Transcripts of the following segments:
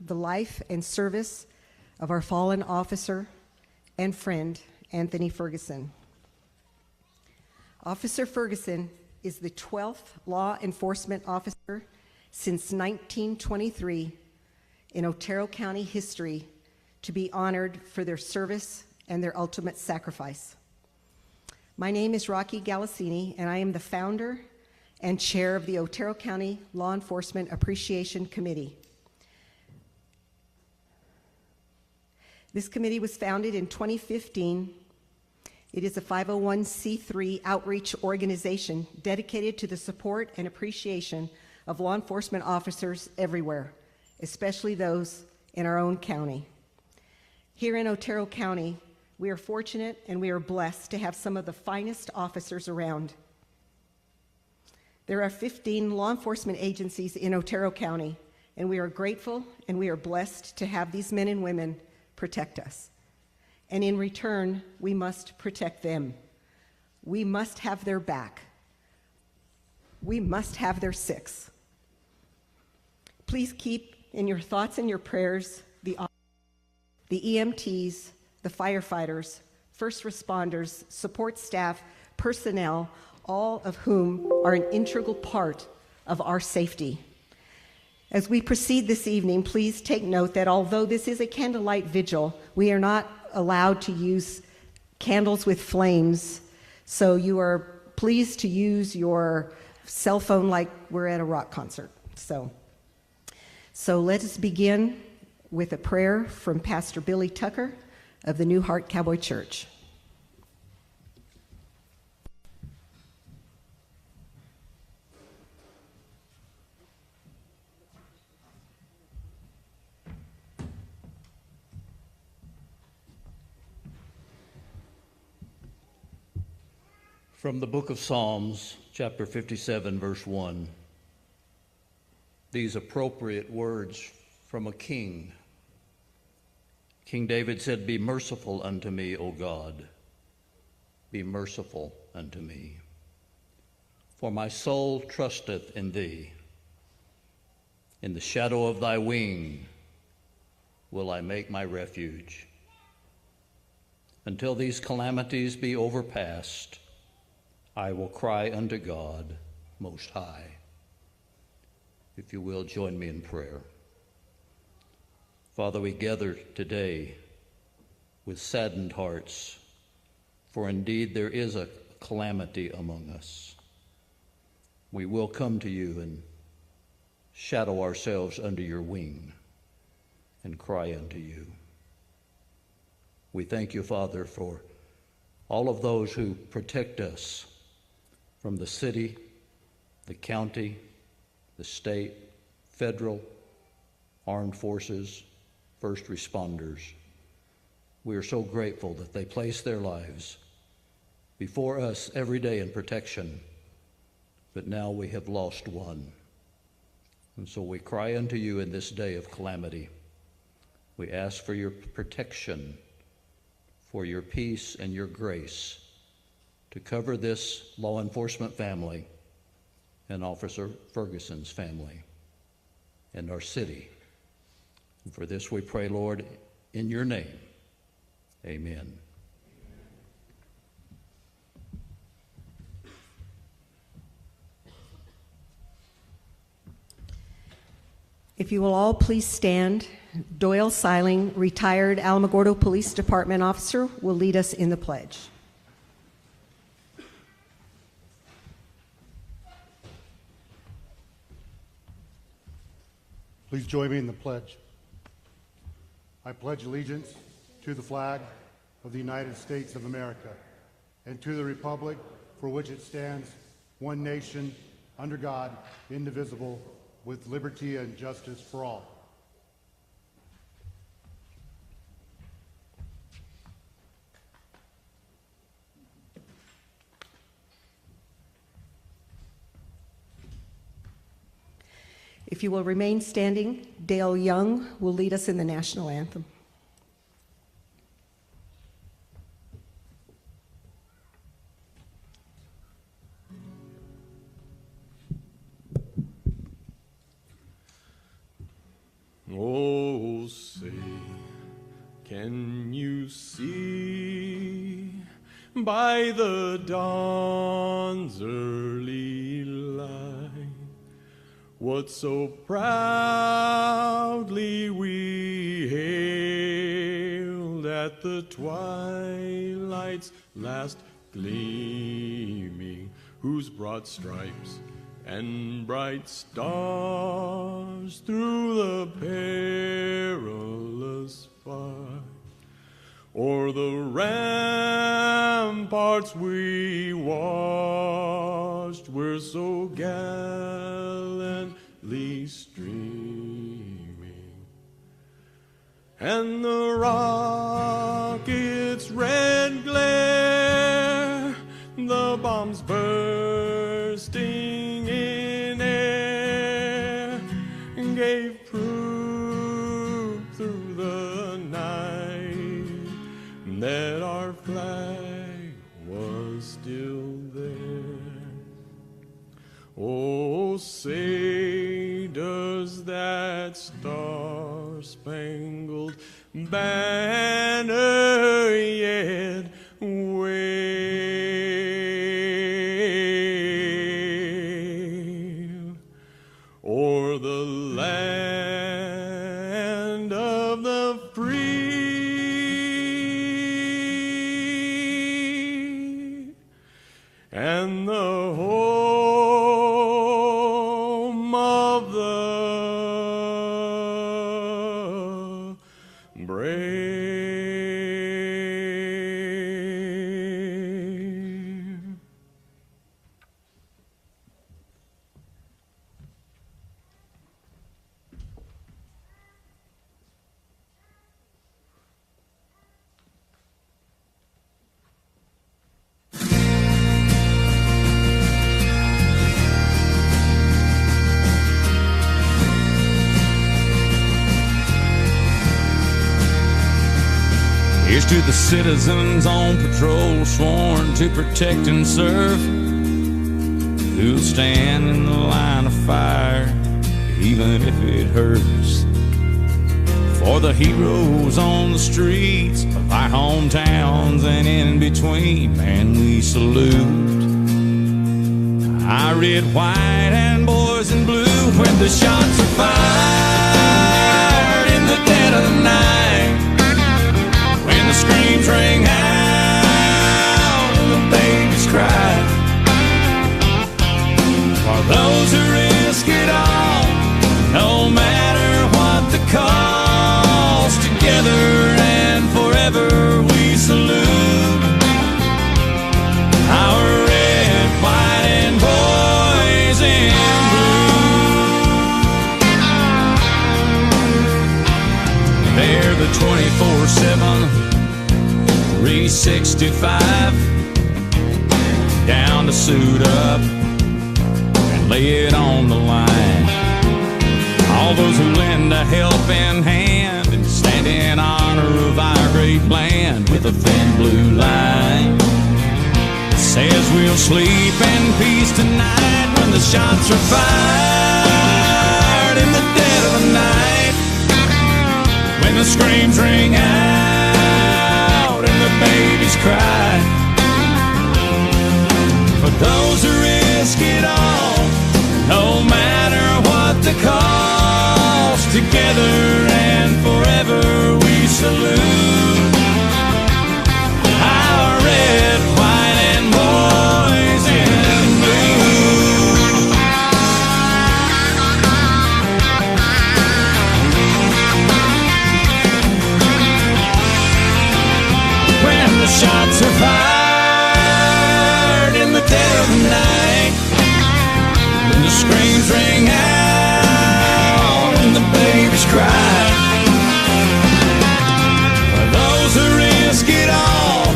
the life and service of our fallen officer and friend, Anthony Ferguson. Officer Ferguson is the 12th law enforcement officer since 1923 in Otero County history to be honored for their service and their ultimate sacrifice. My name is Rocky Galasini, and I am the founder and chair of the Otero County Law Enforcement Appreciation Committee. This committee was founded in 2015. It is a 501c3 outreach organization dedicated to the support and appreciation of law enforcement officers everywhere, especially those in our own county. Here in Otero County, we are fortunate and we are blessed to have some of the finest officers around. There are 15 law enforcement agencies in Otero County, and we are grateful and we are blessed to have these men and women protect us. And in return, we must protect them. We must have their back. We must have their six. Please keep in your thoughts and your prayers the EMTs, the firefighters, first responders, support staff, personnel, all of whom are an integral part of our safety. As we proceed this evening, please take note that although this is a candlelight vigil, we are not allowed to use candles with flames, so you are pleased to use your cell phone like we're at a rock concert. So let us begin with a prayer from Pastor Billy Tucker of the New Heart Cowboy Church. From the book of Psalms, chapter 57, verse 1. These appropriate words from a king. King David said, "Be merciful unto me, O God. Be merciful unto me. For my soul trusteth in thee. In the shadow of thy wing will I make my refuge. Until these calamities be overpast, I will cry unto God Most High." If you will, join me in prayer. Father, we gather today with saddened hearts, for indeed there is a calamity among us. We will come to you and shadow ourselves under your wing and cry unto you. We thank you, Father, for all of those who protect us from the city, the county, the state, federal, armed forces, first responders. We are so grateful that they place their lives before us every day in protection, but now we have lost one. And so we cry unto you in this day of calamity. We ask for your protection, for your peace and your grace to cover this law enforcement family and Officer Ferguson's family and our city. And for this we pray, Lord, in your name. Amen. If you will all please stand, Doyle Seiling, retired Alamogordo Police Department officer, will lead us in the pledge. Please join me in the pledge. I pledge allegiance to the flag of the United States of America and to the republic for which it stands, one nation, under God, indivisible, with liberty and justice for all. If you will remain standing, Dale Young will lead us in the national anthem. Oh, Can you see by the dawn's early light what so proudly we hailed at the twilight's last gleaming, whose broad stripes and bright stars through the perilous fight o'er the ramparts we watched were so gallantly streaming, and the rocket's red glare, the bombs bursting in air, gave proof through the night that our flag was still there. Oh, say does that star-spangled banner yet wave o'er the land of the free and the home of the brave. Here's to the citizens on patrol, sworn to protect and serve, who'll stand in the line of fire, even if it hurts. For the heroes on the streets of our hometowns and in between, man, we salute. Our red, white, and boys in blue, when the shots are fired in the dead of the night, when the screams ring out and the babies cry, for those who risk it all, no matter what the cost, together and forever we salute our red, white, and boys in blue. They're the 24/7 365, down to suit up and lay it on the line. All those who lend a helping hand and stand in honor of our great land with a thin blue line that says we'll sleep in peace tonight when the shots are fired in the dead of the night, when the screams ring out and the babies cry. For those who risk it all, no matter what the cost, together and forever we salute our red, white, and boys in blue. When the shots are fired in the dead of the night, when the screams ring out and the babies cry, for those who risk it all,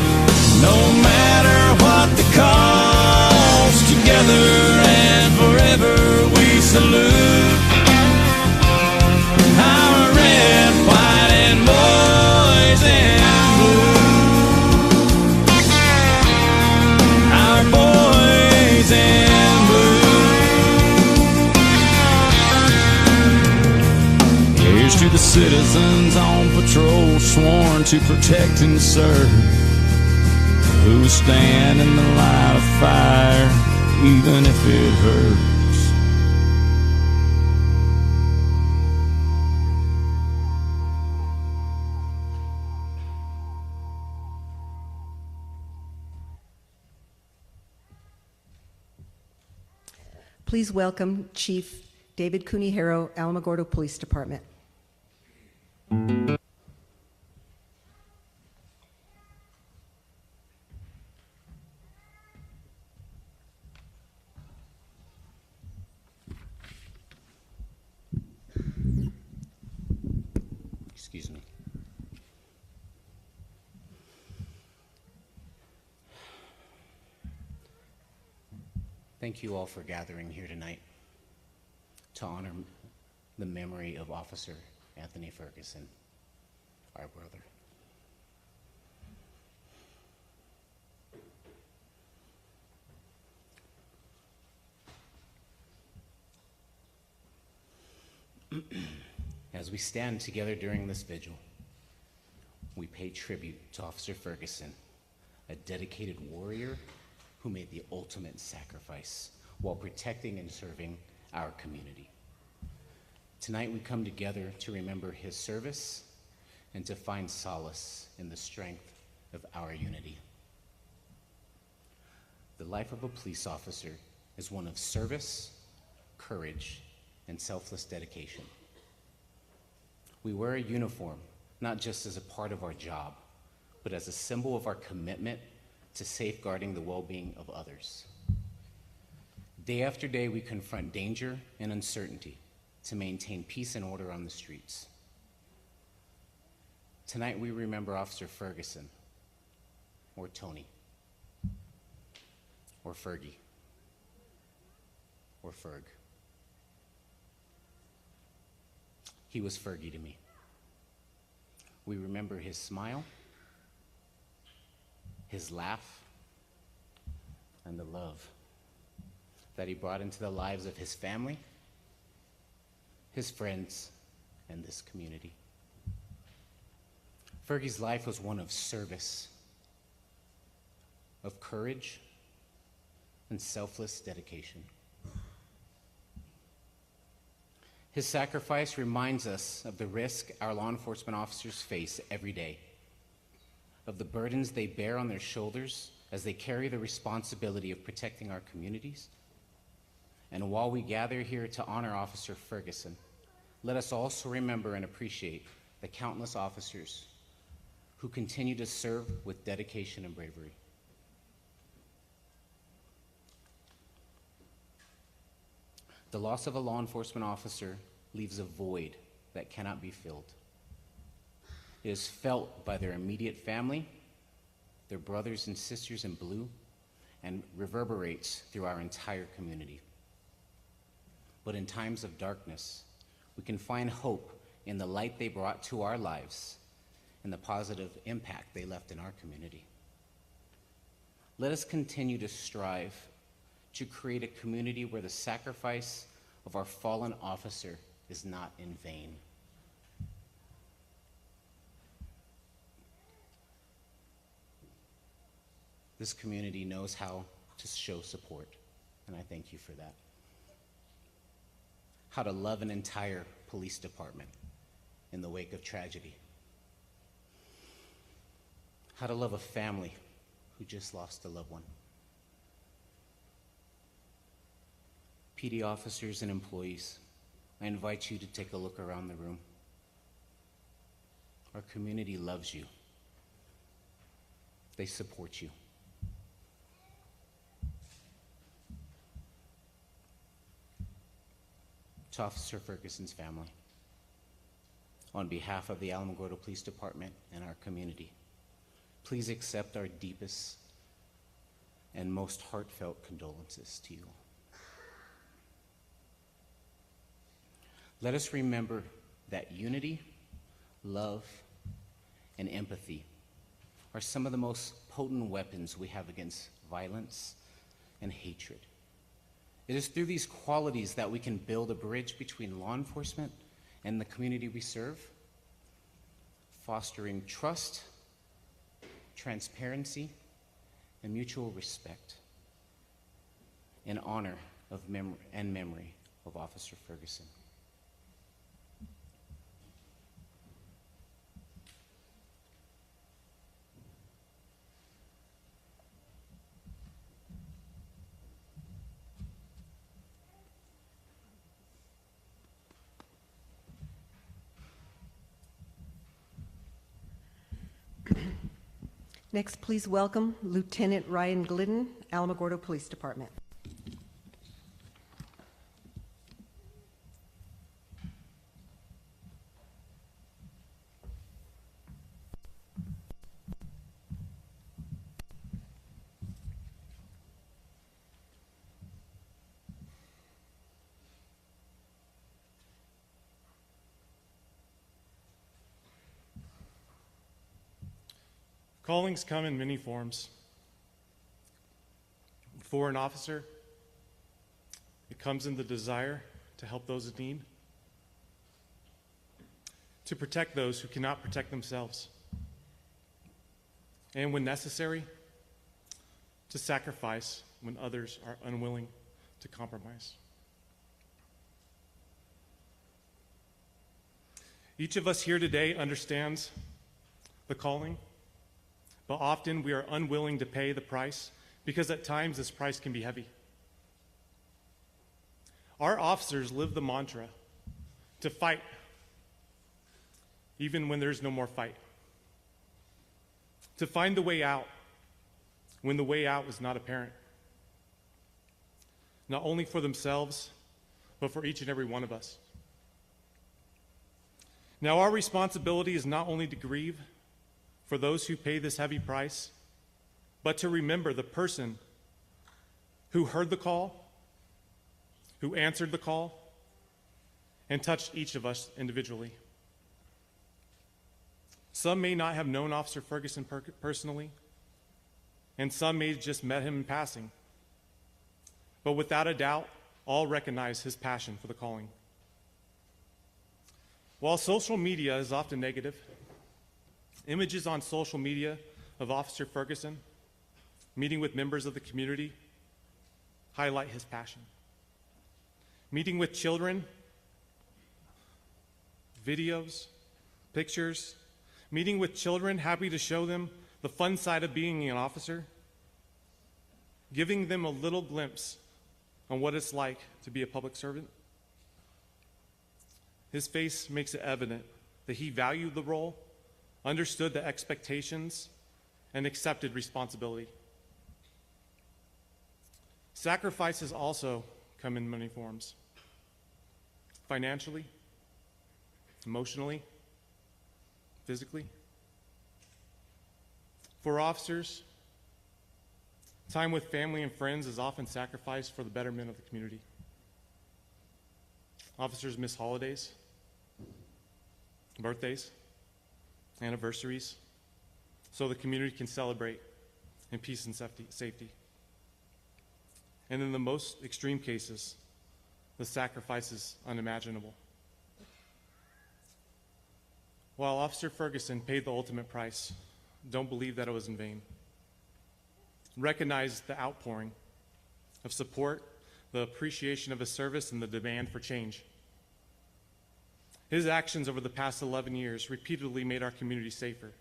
no matter what the cost, together and forever we salute our red, white, and boys in blue, our boys in blue. Here's citizens on patrol sworn to protect and serve, who stand in the line of fire even if it hurts. Please welcome Chief David Kunihiro, Alamogordo Police Department. Excuse me. Thank you all for gathering here tonight to honor the memory of Officer Anthony Ferguson, our brother. As we stand together during this vigil, we pay tribute to Officer Ferguson, a dedicated warrior who made the ultimate sacrifice while protecting and serving our community. Tonight we come together to remember his service and to find solace in the strength of our unity. The life of a police officer is one of service, courage, and selfless dedication. We wear a uniform not just as a part of our job, but as a symbol of our commitment to safeguarding the well-being of others. Day after day, we confront danger and uncertainty to maintain peace and order on the streets. Tonight, we remember Officer Ferguson, or Tony, or Fergie, or Ferg. He was Fergie to me. We remember his smile, his laugh, and the love that he brought into the lives of his family, his friends, and this community. Fergie's life was one of service, of courage, and selfless dedication. His sacrifice reminds us of the risk our law enforcement officers face every day, of the burdens they bear on their shoulders as they carry the responsibility of protecting our communities. And while we gather here to honor Officer Ferguson, let us also remember and appreciate the countless officers who continue to serve with dedication and bravery. The loss of a law enforcement officer leaves a void that cannot be filled. It is felt by their immediate family, their brothers and sisters in blue, and reverberates through our entire community. But in times of darkness, we can find hope in the light they brought to our lives and the positive impact they left in our community. Let us continue to strive to create a community where the sacrifice of our fallen officer is not in vain. This community knows how to show support, and I thank you for that. How to love an entire police department in the wake of tragedy. How to love a family who just lost a loved one. PD officers and employees, I invite you to take a look around the room. Our community loves you. They support you. To Officer Ferguson's family, on behalf of the Alamogordo Police Department and our community, please accept our deepest and most heartfelt condolences to you. Let us remember that unity, love, and empathy are some of the most potent weapons we have against violence and hatred. It is through these qualities that we can build a bridge between law enforcement and the community we serve, fostering trust, transparency, and mutual respect in honor of memory of Officer Ferguson. Next, please welcome Lieutenant Ryan Glidden, Alamogordo Police Department. Callings come in many forms. For an officer, it comes in the desire to help those in need, to protect those who cannot protect themselves, and when necessary, to sacrifice when others are unwilling to compromise. Each of us here today understands the calling, but often we are unwilling to pay the price because at times this price can be heavy. Our officers live the mantra to fight even when there's no more fight, to find the way out when the way out is not apparent, not only for themselves, but for each and every one of us. Now, our responsibility is not only to grieve for those who pay this heavy price, but to remember the person who heard the call, who answered the call, and touched each of us individually. Some may not have known Officer Ferguson personally, and some may have just met him in passing. But without a doubt, all recognize his passion for the calling. While social media is often negative, images on social media of Officer Ferguson meeting with members of the community highlight his passion. Meeting with children, videos, pictures, meeting with children, happy to show them the fun side of being an officer, giving them a little glimpse on what it's like to be a public servant. His face makes it evident that he valued the role, understood the expectations, and accepted responsibility. Sacrifices also come in many forms: financially, emotionally, physically. For officers, time with family and friends is often sacrificed for the betterment of the community. Officers miss holidays, birthdays, anniversaries, so the community can celebrate in peace and safety. And in the most extreme cases, the sacrifice is unimaginable. While Officer Ferguson paid the ultimate price, don't believe that it was in vain. Recognize the outpouring of support, the appreciation of his service, and the demand for change. His actions over the past 11 years repeatedly made our community safer.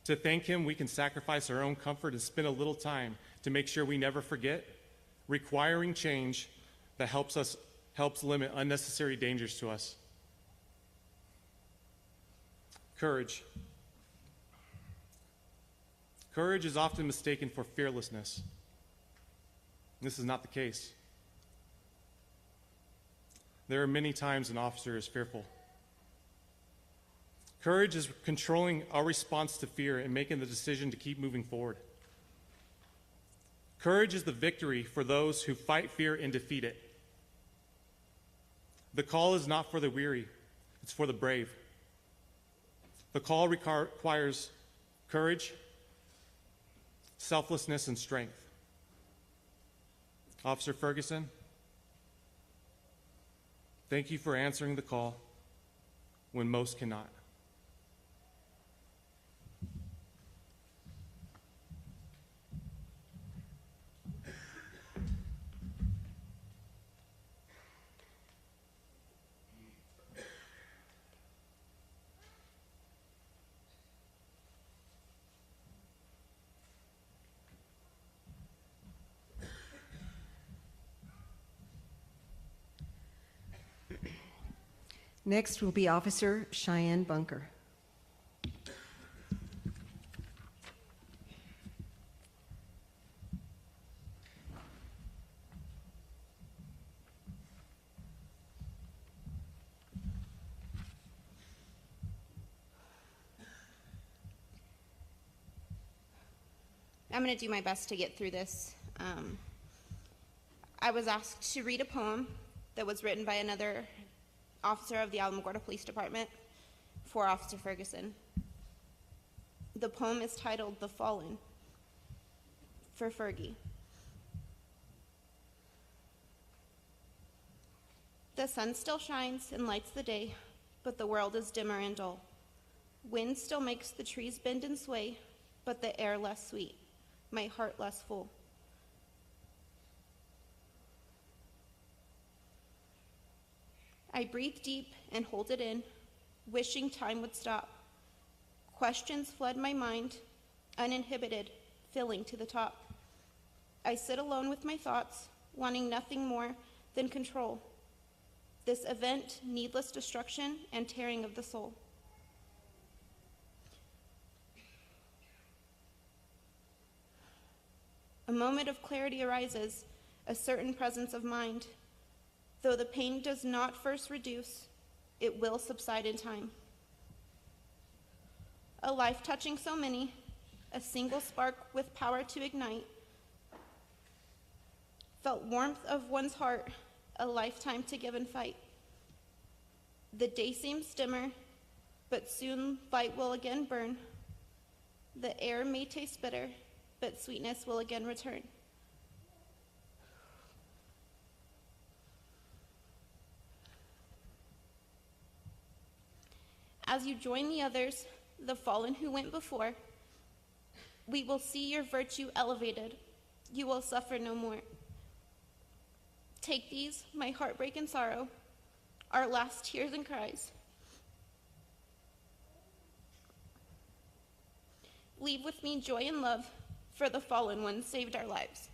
To thank him, we can sacrifice our own comfort and spend a little time to make sure we never forget, requiring change that helps limit unnecessary dangers to us. Courage. Courage is often mistaken for fearlessness. This is not the case. There are many times an officer is fearful. Courage is controlling our response to fear and making the decision to keep moving forward. Courage is the victory for those who fight fear and defeat it. The call is not for the weary, it's for the brave. The call requires courage, selflessness, and strength. Officer Ferguson, thank you for answering the call when most cannot. Next will be Officer Cheyenne Bunker. I'm going to do my best to get through this. I was asked to read a poem that was written by another officer of the Alamogordo Police Department for Officer Ferguson. The poem is titled "The Fallen" for Fergie. The sun still shines and lights the day, but the world is dimmer and dull. Wind still makes the trees bend and sway, but the air less sweet, my heart less full. I breathe deep and hold it in, wishing time would stop. Questions flood my mind, uninhibited, filling to the top. I sit alone with my thoughts, wanting nothing more than control. This event, needless destruction and tearing of the soul. A moment of clarity arises, a certain presence of mind. Though the pain does not first reduce, it will subside in time. A life touching so many, a single spark with power to ignite. Felt warmth of one's heart, a lifetime to give and fight. The day seems dimmer, but soon light will again burn. The air may taste bitter, but sweetness will again return. As you join the others, the fallen who went before, we will see your virtue elevated. You will suffer no more. Take these, my heartbreak and sorrow, our last tears and cries. Leave with me joy and love, for the fallen ones saved our lives.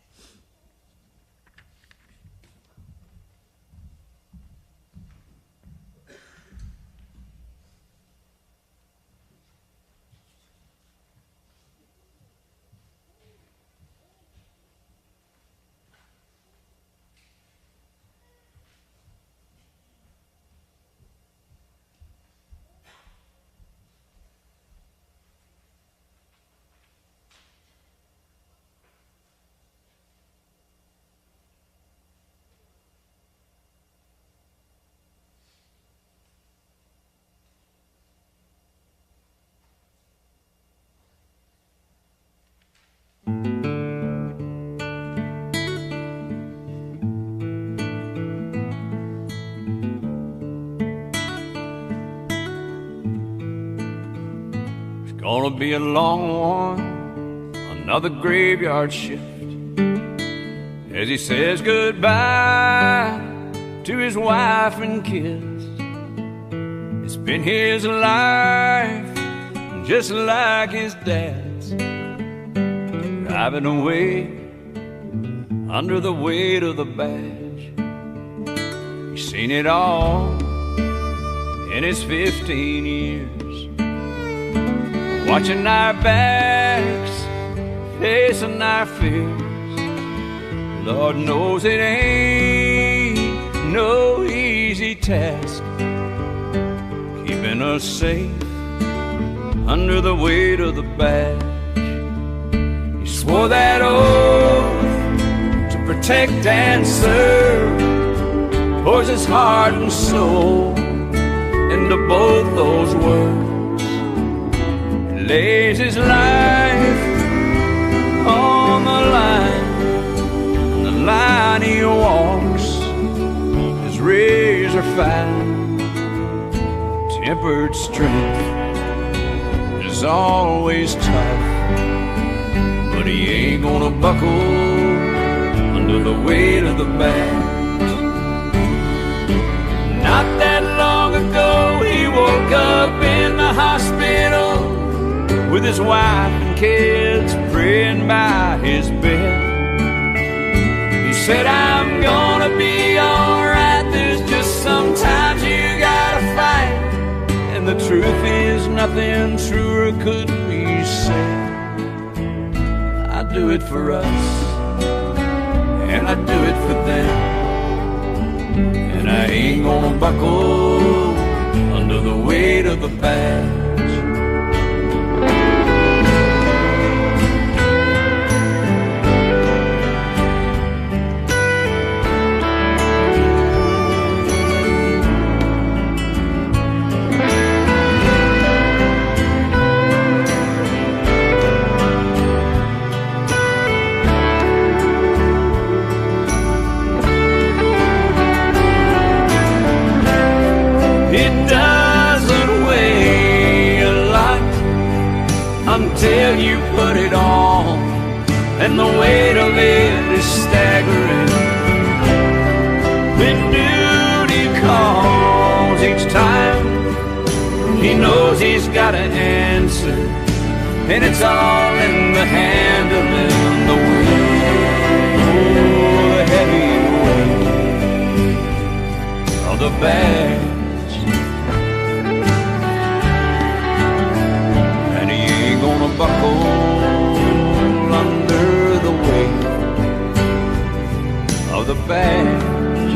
Gonna be a long one, another graveyard shift, as he says goodbye to his wife and kids. It's been his life, just like his dad's, driving away under the weight of the badge. He's seen it all in his 15 years, watching our backs, facing our fears. Lord knows it ain't no easy task, keeping us safe under the weight of the badge. He swore that oath to protect and serve, pours his heart and soul into both those words. Lays his life on the line, and the line he walks is razor fine. Tempered strength is always tough, but he ain't gonna buckle under the weight of the badge. Not that long ago he woke up in the hospital with his wife and kids praying by his bed. He said, I'm gonna be alright, there's just sometimes you gotta fight there's nothing truer could be said. I do it for us, and I do it for them, and I ain't gonna buckle under the weight of the badge. It doesn't weigh a lot until you put it on, and the weight of it is staggering. When duty calls each time, he knows he's got to answer, and it's all in the handling, the weight, oh, the heavy weight of the badge. Gonna buckle under the weight of the badge.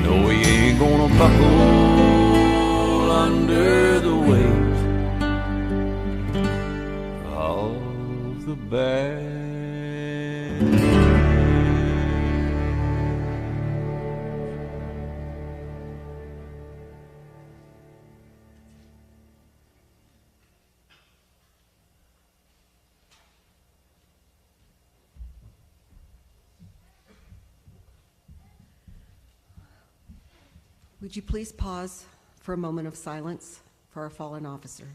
No, he ain't gonna buckle under the weight of the badge. Would you please pause for a moment of silence for our fallen officer?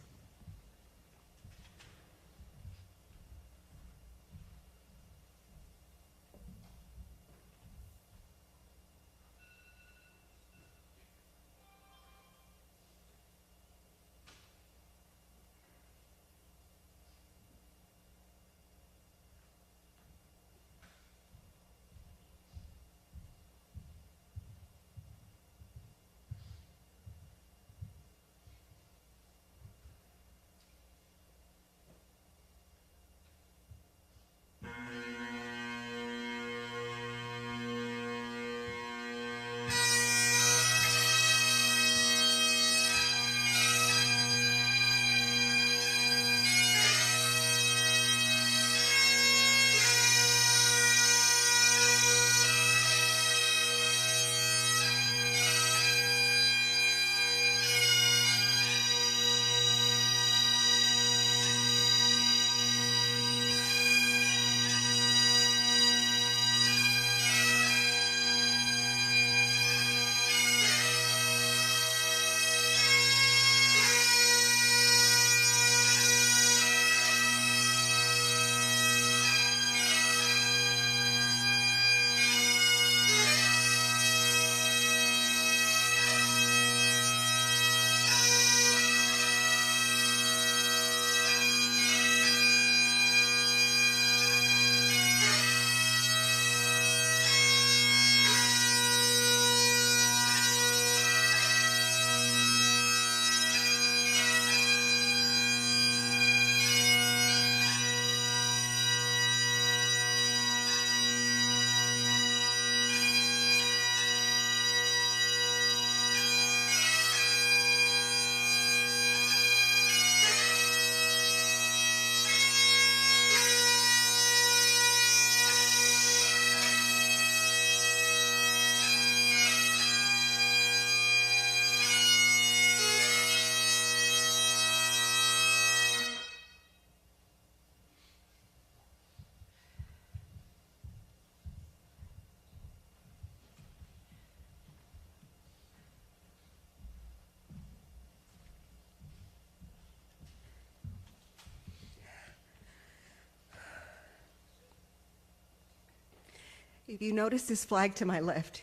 If you notice this flag to my left,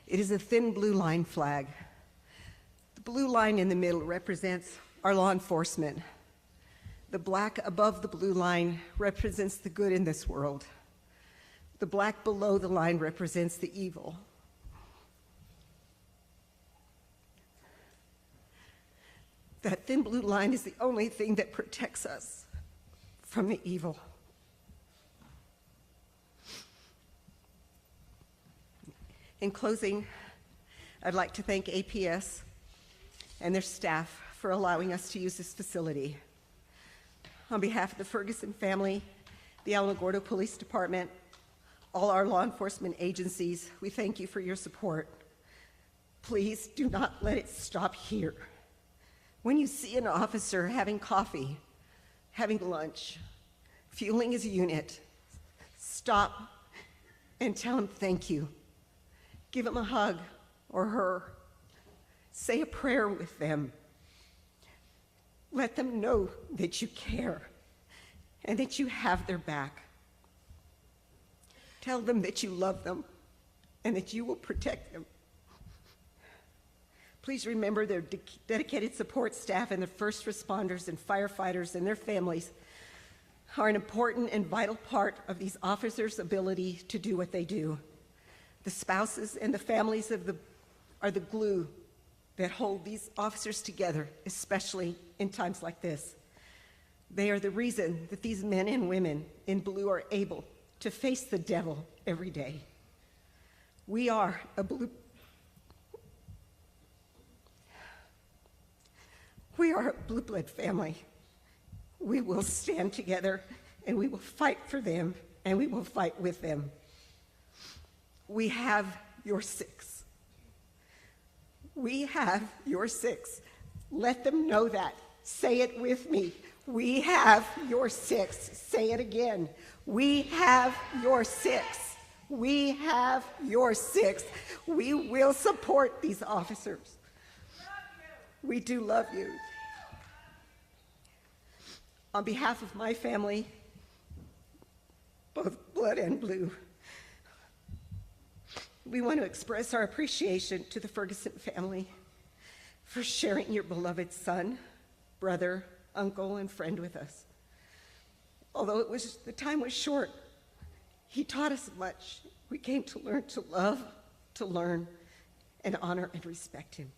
it is a thin blue line flag. The blue line in the middle represents our law enforcement. The black above the blue line represents the good in this world. The black below the line represents the evil. That thin blue line is the only thing that protects us from the evil. In closing, I'd like to thank APS and their staff for allowing us to use this facility. On behalf of the Ferguson family, the Alamogordo Police Department, all our law enforcement agencies, we thank you for your support. Please do not let it stop here. When you see an officer having coffee, having lunch, fueling his unit, stop and tell him thank you. Give him a hug or her. Say a prayer with them. Let them know that you care and that you have their back. Tell them that you love them and that you will protect them. Please remember their dedicated support staff and the first responders and firefighters and their families are an important and vital part of these officers' ability to do what they do. The spouses and the families are the glue that hold these officers together, especially in times like this. They are the reason that these men and women in blue are able to face the devil every day. We are a blue blood family. We will stand together and we will fight for them and we will fight with them. We have your six. We have your six. Let them know that. Say it with me. We have your six. Say it again. We have your six. We have your six. We will support these officers. We do love you. On behalf of my family, both blood and blue, we want to express our appreciation to the Ferguson family for sharing your beloved son, brother, uncle, and friend with us. Although the time was short, he taught us much. We came to learn to love, to learn, and honor and respect him.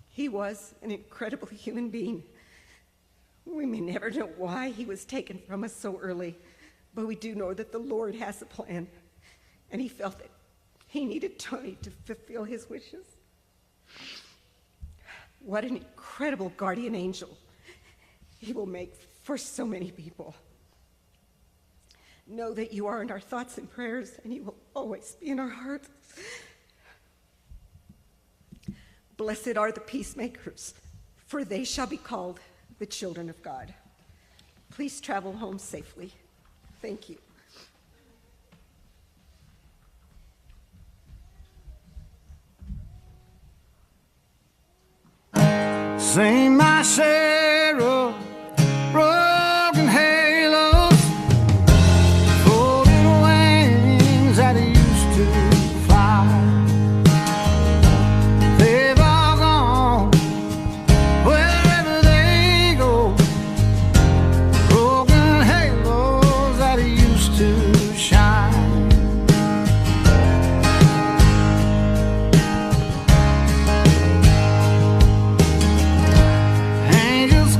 He was an incredible human being. We may never know why he was taken from us so early, but we do know that the Lord has a plan, and he felt that he needed Tony to fulfill his wishes. What an incredible guardian angel he will make for so many people. Know that you are in our thoughts and prayers, and you will always be in our hearts. Blessed are the peacemakers, for they shall be called the children of God. Please travel home safely. Thank you. Sing my share of broken halos, folding wings that used to fly. They've all gone wherever they go, broken halos that used to shine. Angels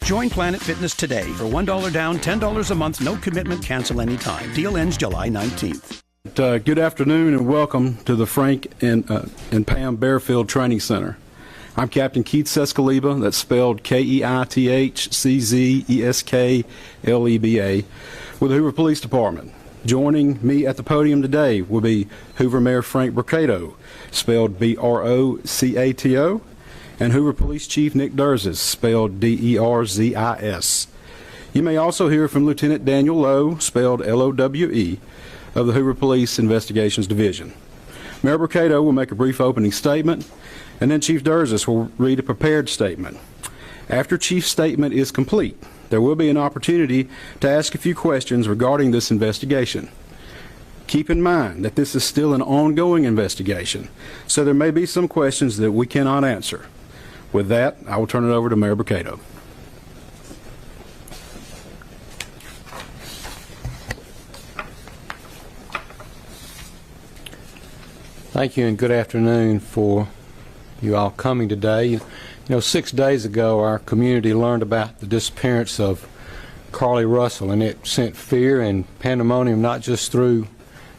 Join Planet Fitness today for $1 down, $10 a month, no commitment, cancel anytime. Deal ends July 19th. Good afternoon and welcome to the Frank and Pam Bearfield Training Center. I'm Captain Keith Sescaleba, that's spelled Keithseskleba, with the Hoover Police Department. Joining me at the podium today will be Hoover Mayor Frank Brocato, spelled Brocato, and Hoover Police Chief Nick Derzis, spelled Derzis. You may also hear from Lieutenant Daniel Lowe, spelled Lowe, of the Hoover Police Investigations Division. Mayor Brocato will make a brief opening statement, and then Chief Derzis will read a prepared statement. After Chief's statement is complete, there will be an opportunity to ask a few questions regarding this investigation. Keep in mind that this is still an ongoing investigation, so there may be some questions that we cannot answer. With that, I will turn it over to Mayor Brocato. Thank you and good afternoon for you all coming today. You know, 6 days ago our community learned about the disappearance of Carly Russell, and it sent fear and pandemonium not just through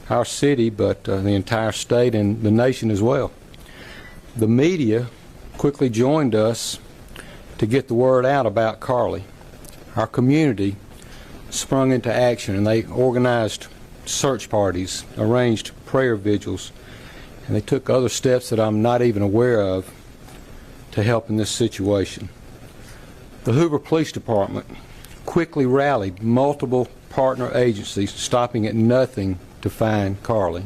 our city but the entire state and the nation as well. The media quickly joined us to get the word out about Carly. Our community sprung into action and they organized search parties, arranged prayer vigils, and they took other steps that I'm not even aware of to help in this situation. The Hoover Police Department quickly rallied multiple partner agencies, stopping at nothing to find Carly.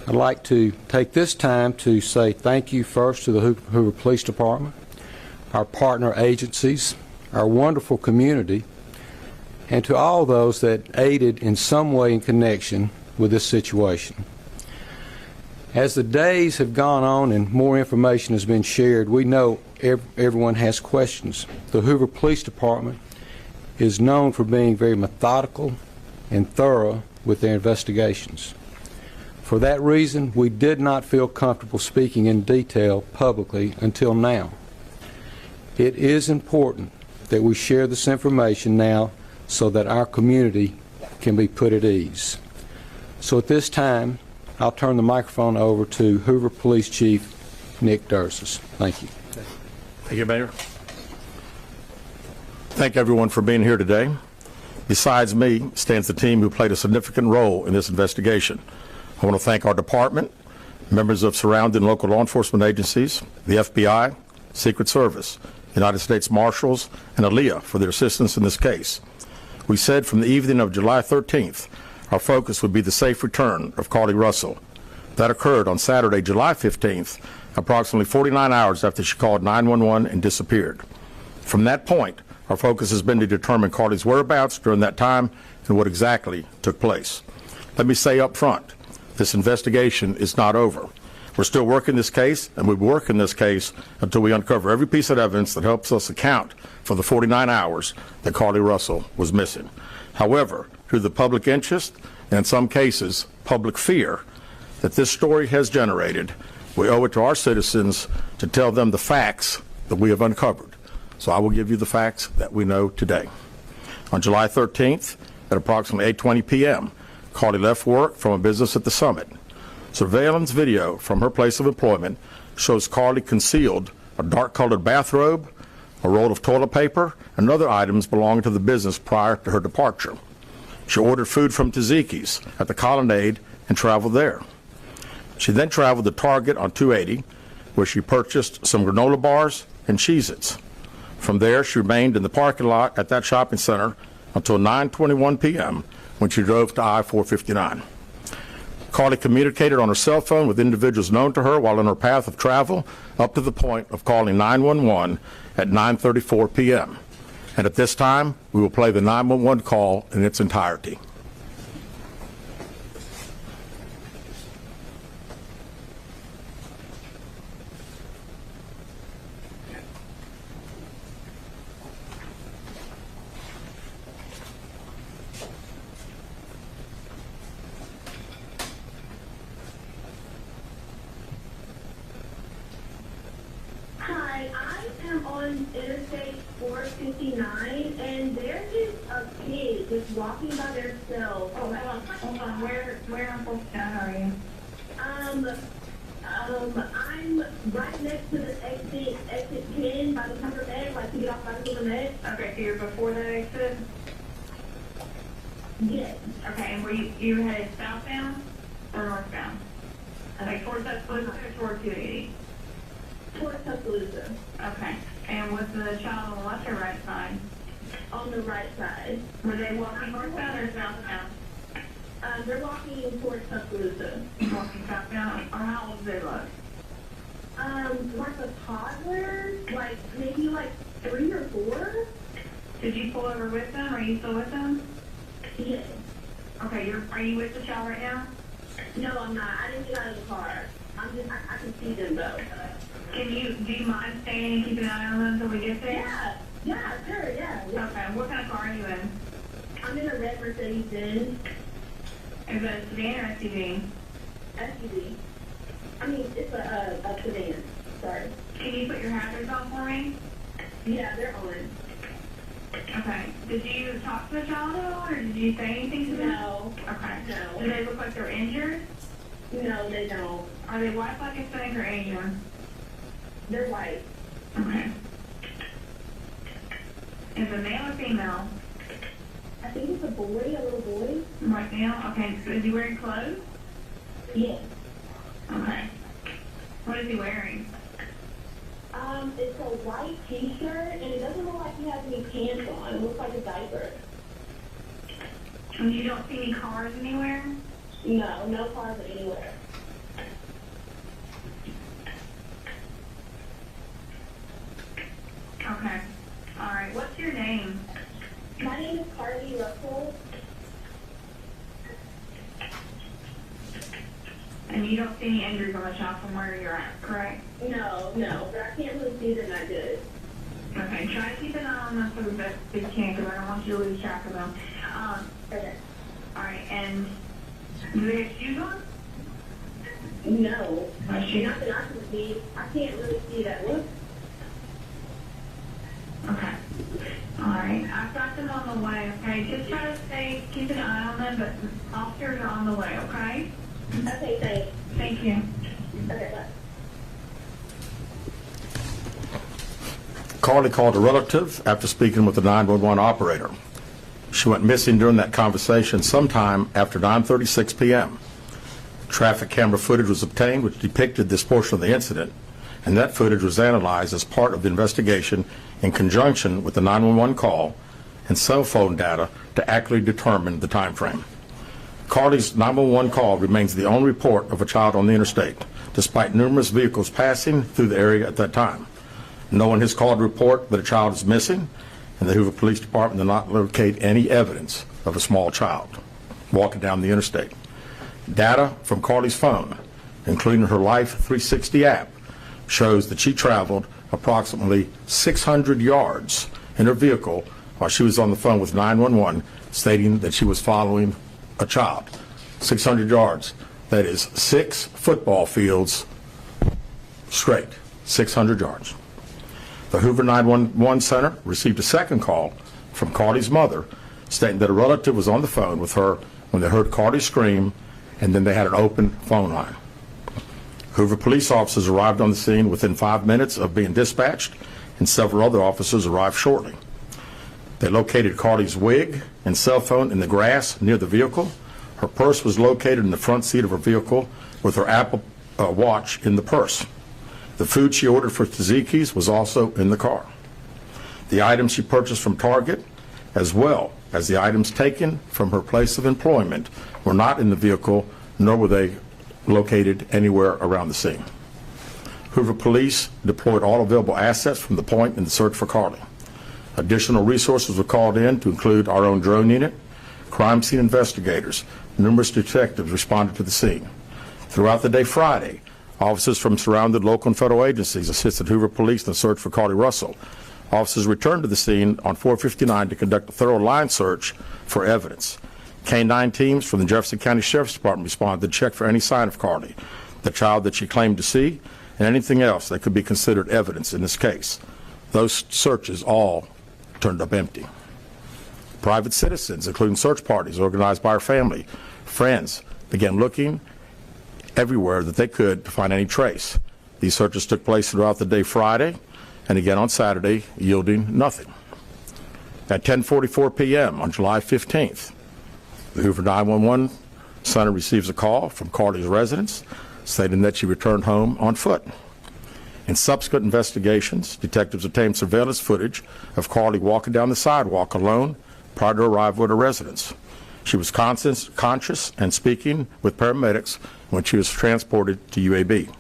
I'd like to take this time to say thank you first to the Hoover Police Department, our partner agencies, our wonderful community, and to all those that aided in some way in connection with this situation. As the days have gone on and more information has been shared, we know everyone has questions. The Hoover Police Department is known for being very methodical and thorough with their investigations. For that reason, we did not feel comfortable speaking in detail publicly until now. It is important that we share this information now so that our community can be put at ease. So at this time, I'll turn the microphone over to Hoover Police Chief Nick Derzis. Thank you. Thank you, Mayor. Thank everyone for being here today. Besides me stands the team who played a significant role in this investigation. I want to thank our department, members of surrounding local law enforcement agencies, the FBI, Secret Service, United States Marshals, and ALEA for their assistance in this case. We said from the evening of July 13th, our focus would be the safe return of Carly Russell. That occurred on Saturday, July 15th, approximately 49 hours after she called 911 and disappeared. From that point, our focus has been to determine Carly's whereabouts during that time and what exactly took place. Let me say up front, this investigation is not over. We're still working this case, and we'll be working this case until we uncover every piece of evidence that helps us account for the 49 hours that Carly Russell was missing. However, through the public interest, and in some cases, public fear that this story has generated, we owe it to our citizens to tell them the facts that we have uncovered. So I will give you the facts that we know today. On July 13th, at approximately 8:20 p.m., Carly left work from a business at the Summit. Surveillance video from her place of employment shows Carly concealed a dark-colored bathrobe, a roll of toilet paper, and other items belonging to the business prior to her departure. She ordered food from Taziki's at the Colonnade and traveled there. She then traveled to Target on 280, where she purchased some granola bars and Cheez-Its. From there, she remained in the parking lot at that shopping center until 9:21 p.m. when she drove to I-459. Carly communicated on her cell phone with individuals known to her while on her path of travel up to the point of calling 911 at 9:34 p.m. And at this time, we will play the 911 call in its entirety. Hi, I am on Interstate 4:59, and there's just a kid just walking by themselves. Oh, hold on. Where on 4:59 are you? I'm right next to the exit 10 by the Hoover Med, like to get off by the Hoover Med. Okay, so you're before that exit? Yes. Okay, and were you headed southbound or northbound? Like towards Tuscaloosa or toward 280? Towards Tuscaloosa. Okay. And was the child on the left or right side? On the right side. Were they walking northbound or southbound? They're walking towards Tuscaloosa. Walking southbound? Or how old do they look? Like a toddler, like maybe like 3 or 4. Did you pull over with them? Are you still with them? Yes. Okay, are you with the child right now? No, I'm not. I didn't get out of the car. I can see them though. Do you mind staying and keeping an eye on them until we get there? Yeah, sure, yeah. Okay, what kind of car are you in? I'm in a red Mercedes-Benz. Is it a sedan or SUV? SUV. I mean, it's a sedan. Sorry. Can you put your hazards on for me? Yeah, they're on. Okay. Did you talk to the child at all, or did you say anything to them? No. Okay. No. Do they look like they're injured? No, they don't. Are they white, black, Hispanic, or Asian? They're white. Okay. Is it male or female? I think it's a boy, a little boy. White male? Okay. So is he wearing clothes? Yes. Okay. What is he wearing? It's a white t-shirt, and it doesn't look like he has any pants on. It looks like a diaper. And you don't see any cars anywhere? No, no cars anywhere. Okay. All right. What's your name? My name is Carly Russell. And you don't see any injuries on the child from where you're at, correct? No, but I can't really see them that good. Okay, try to keep an eye on them for the best you can, because I don't want you to lose track of them. Okay. All right, and do they have shoes on? No. Shoes? Not that I can see. I can't really see that. Look. Okay. All right, I've got them on the way, okay? Just try to keep an eye on them, but officers are on the way, okay? Okay, thanks. Thank you. Okay, bye. Carly called a relative after speaking with the 911 operator. She went missing during that conversation sometime after 9:36 p.m. Traffic camera footage was obtained which depicted this portion of the incident, and that footage was analyzed as part of the investigation in conjunction with the 911 call and cell phone data to accurately determine the time frame. Carly's 911 call remains the only report of a child on the interstate, despite numerous vehicles passing through the area at that time. No one has called to report that a child is missing, and the Hoover Police Department did not locate any evidence of a small child walking down the interstate. Data from Carly's phone, including her Life 360 app, shows that she traveled approximately 600 yards in her vehicle while she was on the phone with 911, stating that she was following a child. 600 yards. That is 6 football fields straight. 600 yards. The Hoover 911 Center received a second call from Carly's mother stating that a relative was on the phone with her when they heard Carly scream, and then they had an open phone line. Hoover police officers arrived on the scene within 5 minutes of being dispatched, and several other officers arrived shortly. They located Carly's wig and cell phone in the grass near the vehicle. Her purse was located in the front seat of her vehicle with her Apple Watch in the purse. The food she ordered for Tzatziki's was also in the car. The items she purchased from Target, as well as the items taken from her place of employment, were not in the vehicle, nor were they located anywhere around the scene. Hoover Police deployed all available assets from the point in the search for Carly. Additional resources were called in to include our own drone unit, crime scene investigators. Numerous detectives responded to the scene. Throughout the day Friday, officers from surrounding local and federal agencies assisted Hoover Police in the search for Carly Russell. Officers returned to the scene on 459 to conduct a thorough line search for evidence. K-9 teams from the Jefferson County Sheriff's Department responded to check for any sign of Carly, the child that she claimed to see, and anything else that could be considered evidence in this case. Those searches all turned up empty. Private citizens, including search parties organized by her family, friends, began looking everywhere that they could to find any trace. These searches took place throughout the day Friday and again on Saturday, yielding nothing. At 10:44 p.m. on July 15th, the Hoover 911 center receives a call from Carly's residence stating that she returned home on foot. In subsequent investigations, detectives obtained surveillance footage of Carly walking down the sidewalk alone prior to arrival at her residence. She was conscious and speaking with paramedics when she was transported to UAB.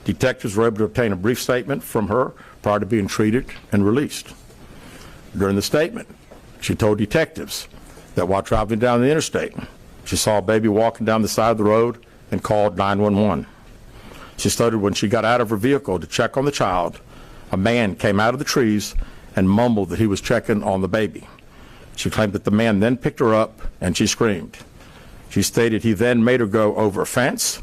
Detectives were able to obtain a brief statement from her prior to being treated and released. During the statement, she told detectives that while traveling down the interstate, she saw a baby walking down the side of the road and called 911. She stated when she got out of her vehicle to check on the child, a man came out of the trees and mumbled that he was checking on the baby. She claimed that the man then picked her up and she screamed. She stated he then made her go over a fence.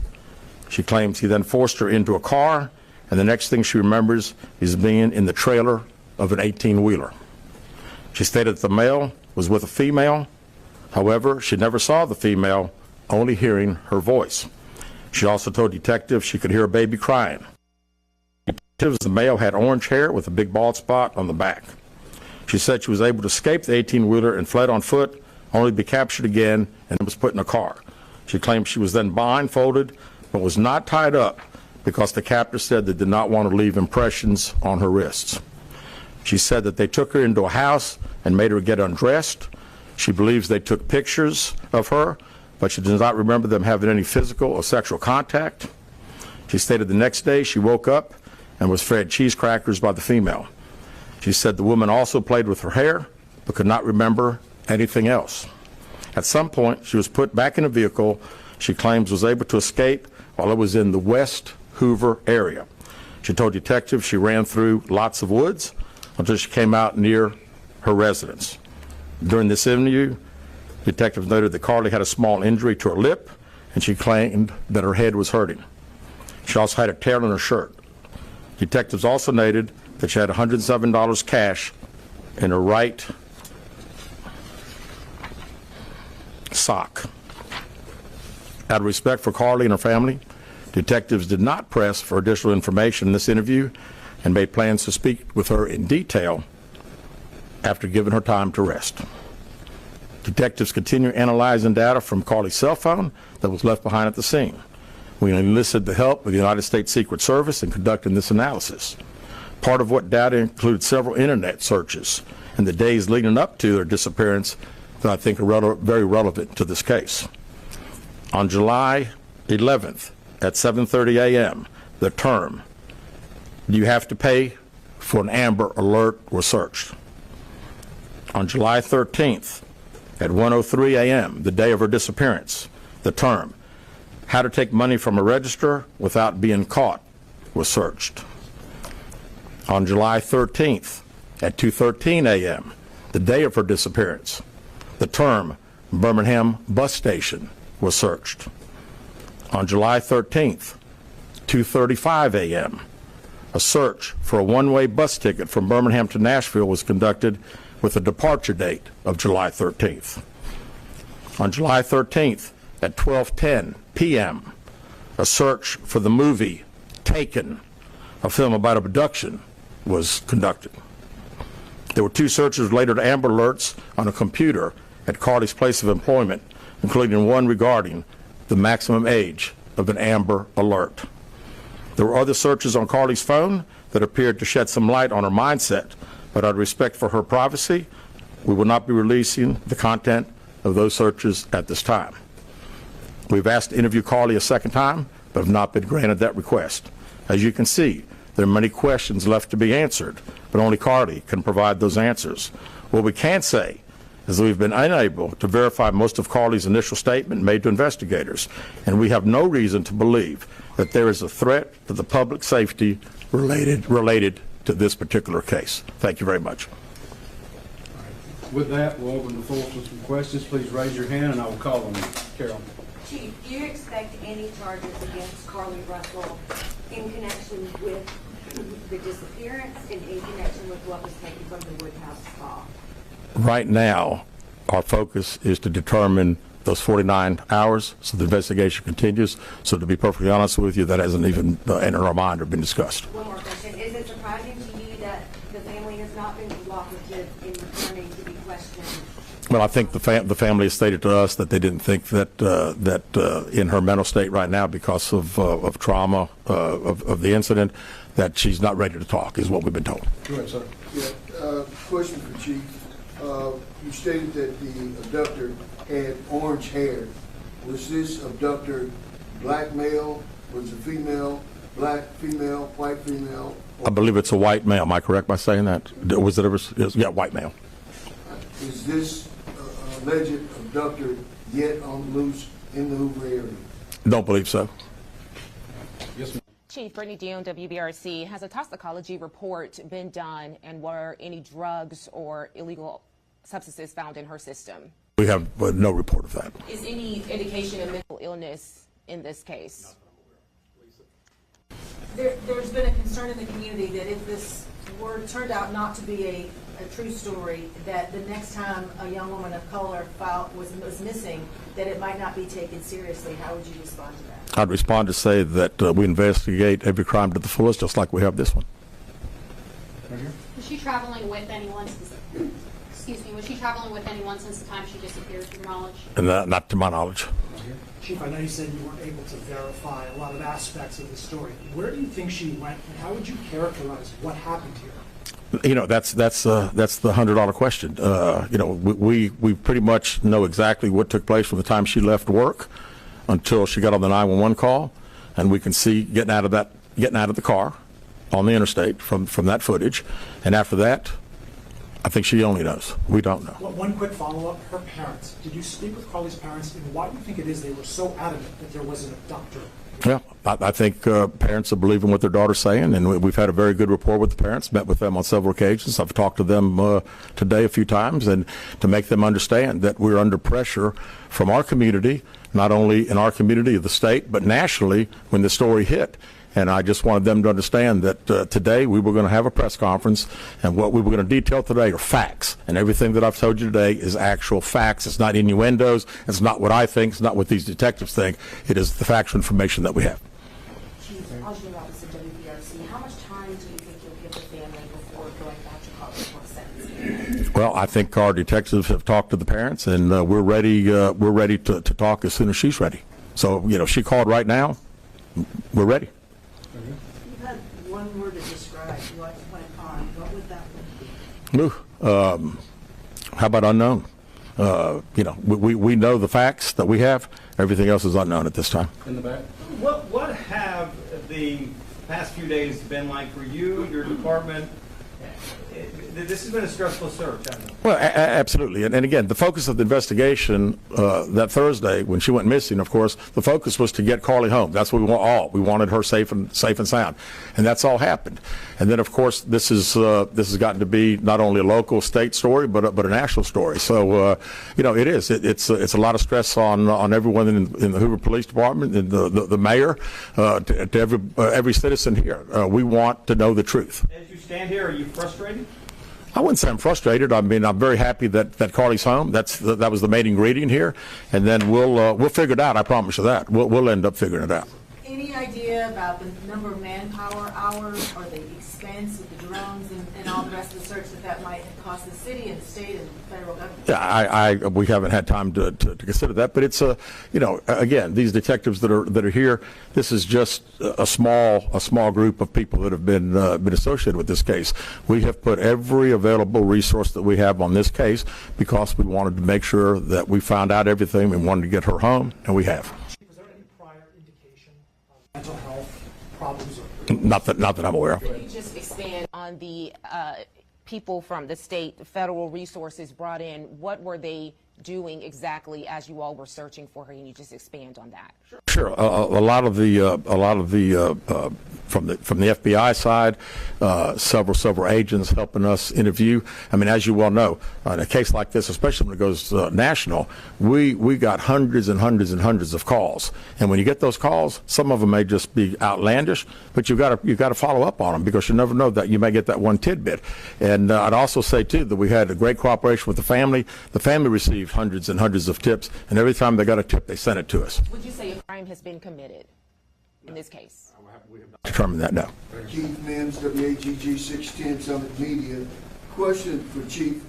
She claims he then forced her into a car, and the next thing she remembers is being in the trailer of an 18-wheeler. She stated that the male was with a female. However, she never saw the female, only hearing her voice. She also told detectives she could hear a baby crying. Detectives, the male had orange hair with a big bald spot on the back. She said she was able to escape the 18-wheeler and fled on foot, only to be captured again and was put in a car. She claimed she was then blindfolded but was not tied up because the captor said they did not want to leave impressions on her wrists. She said that they took her into a house and made her get undressed. She believes they took pictures of her, but she does not remember them having any physical or sexual contact. She stated the next day she woke up and was fed cheese crackers by the female. She said the woman also played with her hair, but could not remember anything else. At some point, she was put back in a vehicle she claims was able to escape while it was in the West Hoover area. She told detectives she ran through lots of woods until she came out near her residence. During this interview, detectives noted that Carly had a small injury to her lip, and she claimed that her head was hurting. She also had a tear in her shirt. Detectives also noted that she had $107 cash in her right sock. Out of respect for Carly and her family, detectives did not press for additional information in this interview and made plans to speak with her in detail after giving her time to rest. Detectives continue analyzing data from Carly's cell phone that was left behind at the scene. We enlisted the help of the United States Secret Service in conducting this analysis. Part of what data included several internet searches in the days leading up to their disappearance that I think are very relevant to this case. On July 11th at 7:30 a.m., the term, "Do you have to pay for an Amber Alert?" was searched. On July 13th at 1:03 a.m., the day of her disappearance, the term, "How to take money from a register without being caught," was searched. On July 13th at 2:13 a.m., the day of her disappearance, the term Birmingham bus station was searched. On July 13th, 2:35 a.m., a search for a one-way bus ticket from Birmingham to Nashville was conducted with a departure date of July 13th. On July 13th at 12:10 p.m., a search for the movie Taken, a film about abduction, was conducted. There were two searches related to Amber Alerts on a computer at Carly's place of employment, including one regarding the maximum age of an Amber Alert. There were other searches on Carly's phone that appeared to shed some light on her mindset, but out of respect for her privacy, we will not be releasing the content of those searches at this time. We've asked to interview Carly a second time, but have not been granted that request. As you can see, there are many questions left to be answered, but only Carly can provide those answers. What we can say is that we've been unable to verify most of Carly's initial statement made to investigators, and we have no reason to believe that there is a threat to the public safety related to this particular case. Thank you very much. With that, we'll open the floor for some questions. Please raise your hand and I will call on you. Carol. Chief, do you expect any charges against Carly Russell in connection with the disappearance and in connection with what was taken from the Woodhouse spa? Right now, our focus is to determine those 49 hours, so the investigation continues. So to be perfectly honest with you, that hasn't even entered our mind or been discussed. One more question. Is it surprising to you that the family has not been cooperative in returning to be questioned? Well, I think the family has stated to us that they didn't think that in her mental state right now, because of trauma of the incident, that she's not ready to talk, is what we've been told. Go ahead, sir. Yeah, question for Chief. You stated that the abductor had orange hair. Was this abductor black male? Was it female? Black female? White female? I believe it's a white male. Am I correct by saying that? Was it ever? Yeah, white male. Is this alleged abductor yet on the loose in the Hoover area? Don't believe so. Yes, ma'am. Chief Brittany Dion, WBRC. Has a toxicology report been done, and were any drugs or illegal substances found in her system? We have no report of that. Is any indication of mental illness in this case? There's been a concern in the community that if this turned out not to be a true story, that the next time a young woman of color was missing, that it might not be taken seriously. How would you respond to that? I'd respond to say that we investigate every crime to the fullest, just like we have this one. Was she traveling with anyone? Excuse me. Was she traveling with anyone since the time she disappeared, to your knowledge? And not to my knowledge. Chief, I know you said you weren't able to verify a lot of aspects of the story. Where do you think she went, and how would you characterize what happened here? You know, that's the $100 question. You know, we pretty much know exactly what took place from the time she left work until she got on the 911 call, and we can see getting out of the car on the interstate from that footage. And after that, I think she only knows. We don't know. Well, one quick follow-up. Her parents. Did you speak with Carly's parents, and why do you think it is they were so adamant that there was an abductor? Yeah, I think parents are believing what their daughter's saying, and we've had a very good rapport with the parents, met with them on several occasions. I've talked to them today a few times, and to make them understand that we're under pressure from our community, not only in our community of the state, but nationally when the story hit. And I just wanted them to understand that today we were going to have a press conference, and what we were going to detail today are facts. And everything that I've told you today is actual facts. It's not innuendos. It's not what I think. It's not what these detectives think. It is the factual information that we have. Chief, Audrey Robinson, WBRC. How much time do you think you'll give the family before going back to Carly's court sentencing? Well, I think our detectives have talked to the parents, and we're ready. We're ready to talk as soon as she's ready. So, you know, if she called right now, we're ready. You had one word to describe what went on. What would that word be? How about unknown? You know, we know the facts that we have. Everything else is unknown at this time. In the back. What have the past few days been like for you, your department? This has been a stressful search, hasn't it? Well, absolutely. And again, the focus of the investigation that Thursday, when she went missing, of course, the focus was to get Carly home. That's what we want all. We wanted her safe and sound. And that's all happened. And then, of course, this has gotten to be not only a local, state story, but a national story. So, you know, it is. It's a lot of stress on everyone in the Hoover Police Department, and the mayor, to every citizen here. We want to know the truth. As you stand here, are you frustrated? I wouldn't say I'm frustrated. I mean, I'm very happy that Carly's home. That was the main ingredient here, and then we'll figure it out. I promise you that. We'll end up figuring it out. Any idea about the number of manpower hours or the expense of the drones and all the rest of the search that might cost the city and the state and the federal government? Yeah, we haven't had time to consider that, but it's you know, again, these detectives that are here, this is just a small group of people that have been associated with this case. We have put every available resource that we have on this case because we wanted to make sure that we found out everything. We wanted to get her home, and we have. Was there any prior indication of mental health problems? Not that I'm aware of. Can you just expand on the people from the state, federal resources brought in? What were they doing exactly as you all were searching for her? Can you just expand on that? Sure. A lot of the from the FBI side, several agents helping us interview. I mean, as you well know, in a case like this, especially when it goes national, we got hundreds and hundreds and hundreds of calls. And when you get those calls, some of them may just be outlandish, but you've got to follow up on them, because you never know that you may get that one tidbit. And I'd also say too that we had a great cooperation with the family. The family received hundreds and hundreds of tips, and every time they got a tip, they sent it to us. Would you say a crime has been committed in this case? Determine that now. Keith Mims, WAGG 610 Summit Media. Question for Chief.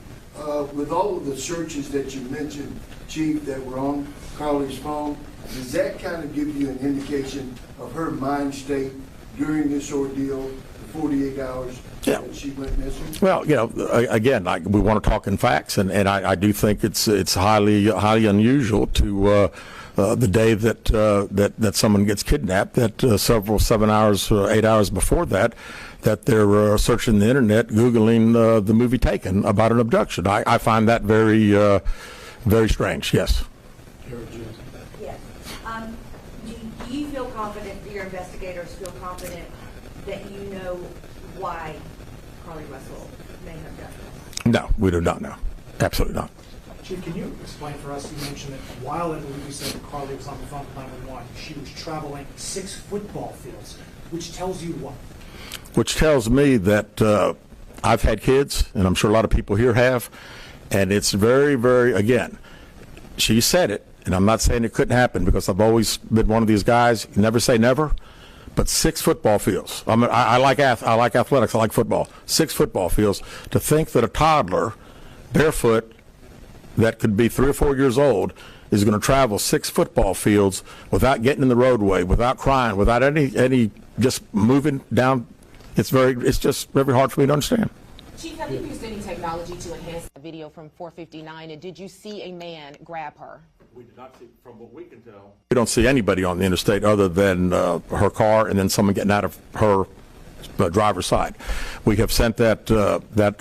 With all of the searches that you mentioned, Chief, that were on Carly's phone, does that kind of give you an indication of her mind state during this ordeal, the 48 hours that she went missing? Well, again, we want to talk in facts, and I do think it's highly unusual to the day that someone gets kidnapped, that 7 hours, 8 hours before that they're searching the internet, Googling the movie Taken about an abduction. I find that very, very strange. Yes. Yes. Do you feel confident, do your investigators feel confident that you know why Carly Russell may have done this? No, we do not know. Absolutely not. Chief, can you explain for us, you mentioned that while I believe you said that Carly was on the phone with 911, she was traveling 6 football fields, which tells you what? Which tells me that I've had kids, and I'm sure a lot of people here have, and it's very, very, again, she said it, and I'm not saying it couldn't happen, because I've always been one of these guys, never say never, but 6 football fields. I mean, I like athletics, I like football. 6 football fields. To think that a toddler, barefoot, that could be 3 or 4 years old, is going to travel 6 football fields without getting in the roadway, without crying, without any just moving down. It's just very hard for me to understand. Chief, have you used any technology to enhance the video from 459, and did you see a man grab her? We did not see, from what we can tell. We don't see anybody on the interstate other than her car and then someone getting out of her driver's side. We have sent that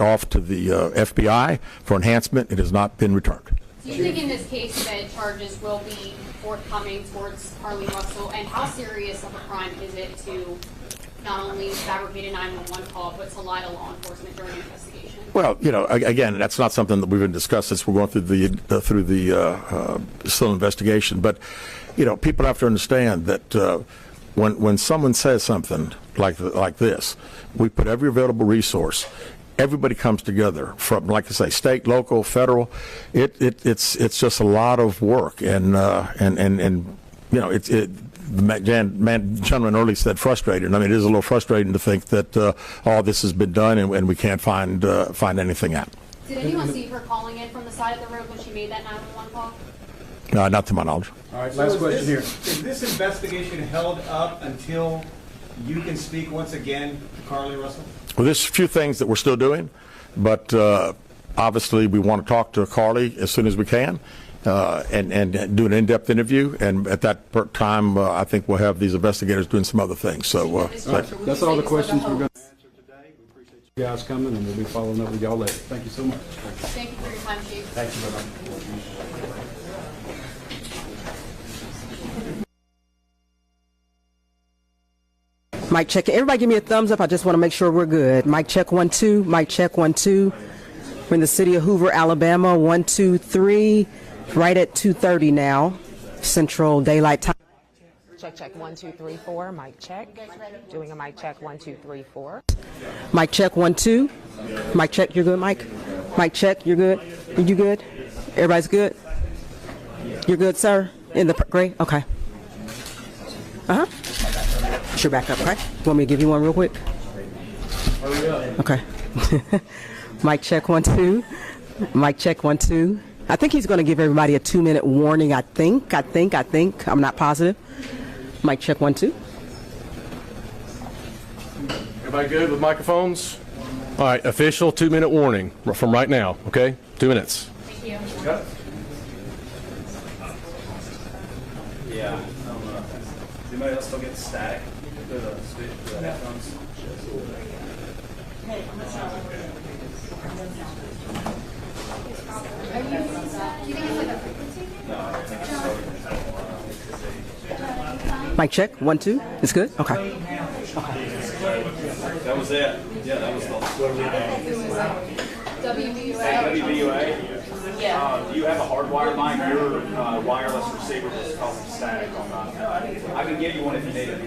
off to the FBI for enhancement. It has not been returned. Do you think in this case that charges will be forthcoming towards Carly Russell, and how serious of a crime is it to not only fabricate a 911 call, but to lie to law enforcement during an investigation? Well, again, that's not something that we've been discussed since we're going through the still investigation. But people have to understand that when someone says something like this, we put every available resource. Everybody comes together from, like I say, state, local, federal. It's just a lot of work, and the gentleman earlier said frustrated. I mean, it is a little frustrating to think that all this has been done and we can't find anything out. Did anyone see her calling in from the side of the road when she made that 911 call? No, not to my knowledge. All right, last question here. Is this investigation held up until you can speak once again to Carly Russell? Well, there's a few things that we're still doing, but obviously we want to talk to Carly as soon as we can. And do an in-depth interview, and at that time, I think we'll have these investigators doing some other things. So that's all the questions we're going to answer today. We appreciate you guys coming, and we'll be following up with y'all later. Thank you so much. Thank you for your time, Chief. Thank you very much. Mic check. Everybody give me a thumbs up. I just want to make sure we're good. Mic check 1 2. Mic check 1 2. We're in the city of Hoover, Alabama. 1 2 3. Right at 2:30 now, Central Daylight Time. Check 1 2 3 4. Mic check. Doing a mic check 1 2 3 4. Mic check 1 2. Mic check. You're good, Mike. Mic check. You're good. You good? Everybody's good. You're good, sir. In the gray. Okay. You're back up, right? Want me to give you one real quick? Hurry up. Okay. Mic check 1 2. Mic check 1 2. I think he's going to give everybody a 2-minute warning. I think. I'm not positive. Mic check 1 2. Everybody good with microphones? All right, official 2-minute warning from right now, okay? 2 minutes. Thank you. Yep. Yeah. Does anybody else still get static through the headphones? Mic check, 1, 2. It's good? Okay. That was it. Yeah, that was the WVUA. Yeah. Do you have a hardwired mic? Your wireless receiver is causing static on that. I can give you one if you need it.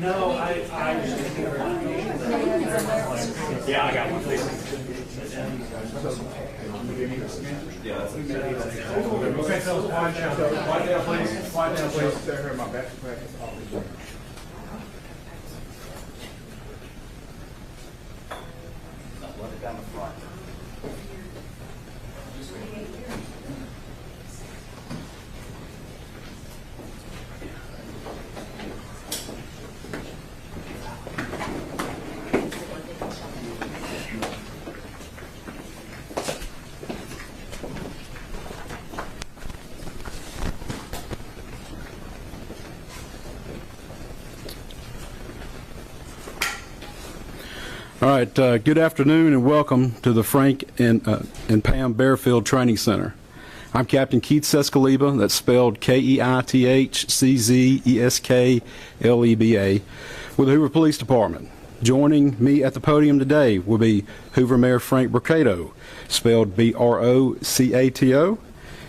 No, Yeah, I got one. Yeah, that's okay, fellas, quiet down. Quiet down, please. Quiet down, please. My back. Down the front. All right, good afternoon and welcome to the Frank and Pam Bearfield Training Center. I'm Captain Keith Sescaleba, that's spelled Keithczeskleba, with the Hoover Police Department. Joining me at the podium today will be Hoover Mayor Frank Brocato, spelled Brocato,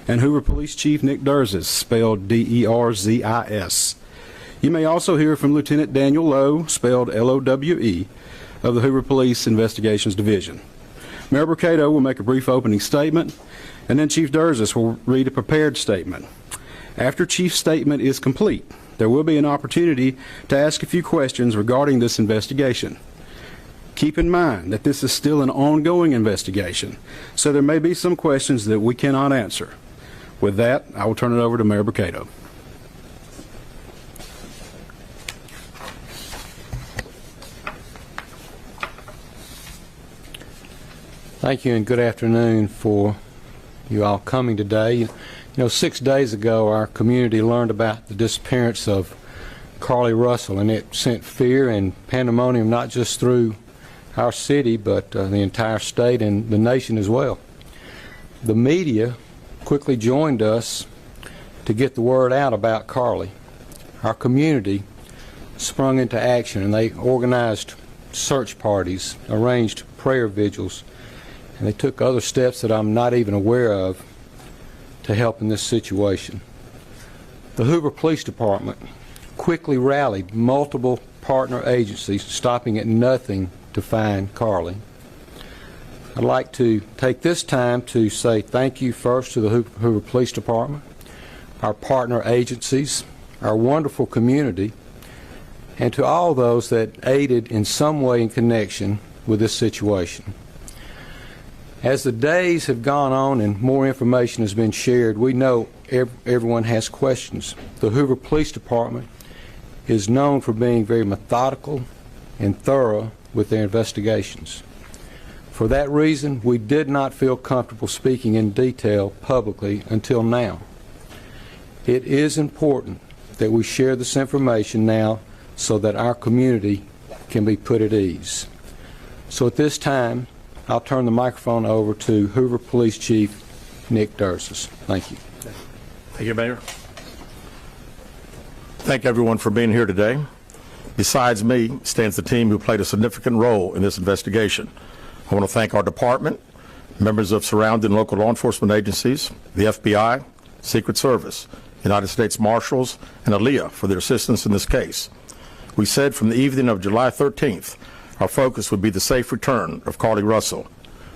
and Hoover Police Chief Nick Durzis, spelled Derzis. You may also hear from Lieutenant Daniel Lowe, spelled Lowe, of the Hoover Police Investigations Division. Mayor Brocato will make a brief opening statement, and then Chief Durzis will read a prepared statement. After Chief's statement is complete, there will be an opportunity to ask a few questions regarding this investigation. Keep in mind that this is still an ongoing investigation, so there may be some questions that we cannot answer. With that, I will turn it over to Mayor Brocato. Thank you and good afternoon for you all coming today. You know, 6 days ago our community learned about the disappearance of Carly Russell, and it sent fear and pandemonium not just through our city but the entire state and the nation as well. The media quickly joined us to get the word out about Carly. Our community sprung into action and they organized search parties, arranged prayer vigils, and they took other steps that I'm not even aware of to help in this situation. The Hoover Police Department quickly rallied multiple partner agencies, stopping at nothing to find Carly. I'd like to take this time to say thank you first to the Hoover Police Department, our partner agencies, our wonderful community, and to all those that aided in some way in connection with this situation. As the days have gone on and more information has been shared, we know everyone has questions. The Hoover Police Department is known for being very methodical and thorough with their investigations. For that reason, we did not feel comfortable speaking in detail publicly until now. It is important that we share this information now so that our community can be put at ease. So at this time, I'll turn the microphone over to Hoover Police Chief Nick Durzis. Thank you. Thank you, Mayor. Thank everyone for being here today. Besides me stands the team who played a significant role in this investigation. I want to thank our department, members of surrounding local law enforcement agencies, the FBI, Secret Service, United States Marshals, and ALEA for their assistance in this case. We said from the evening of July 13th, our focus would be the safe return of Carly Russell.